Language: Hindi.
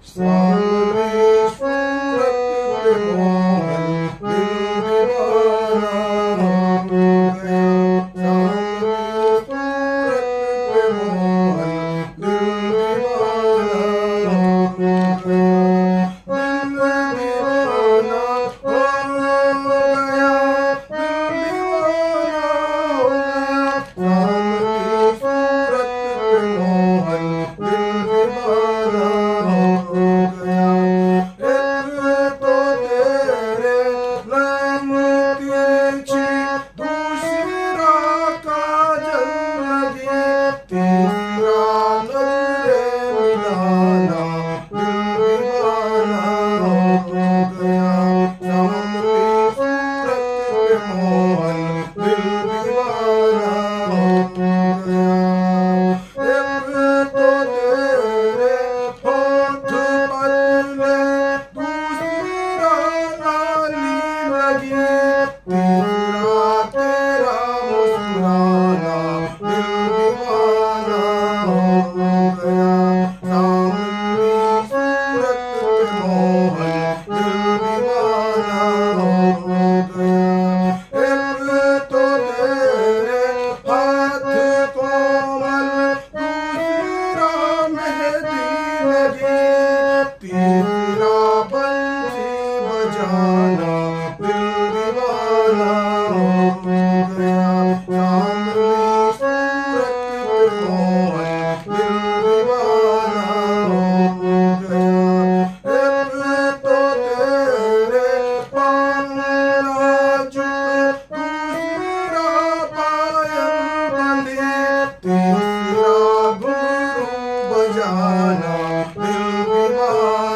सावरी सूरत पे मोहन दिल दीवाना हो गया। सावरी सूरत पे मोहन दिल दीवाना हो गया। दिल दीवाना हो गया। दिल दीवाना हो गया। सावरी सूरत पे मोहन दिल दीवाना हो गया। एक तो तेरे नैन तिरछी, दूसरा काजल लगी, तीसरा नजरे मिलाना दिल दीवाना हो गया। सावरी सूरत पे मोहन दिल दीवाना हो गया। एक तो तेरे होठ पतले, दूसरा नाली लगी, तीसरा तेरा मुस्कुराना दिल दीवाना हो गया। सावरी सूरत पे मोहन दिल दीवाना हो गया। एक तो तेरे हाथ कोमल, दूसरा मेहंदी लगी, तीसरा बंसी बजाना दिल दीवाना हो गया। सावरी सूरत पे मोहन दिल दीवाना हो गया। एक तो तेरे पाँव नाजुक, दूसरा पायल बंधी, तीसरा घुंघरू बजाना दिल दीवाना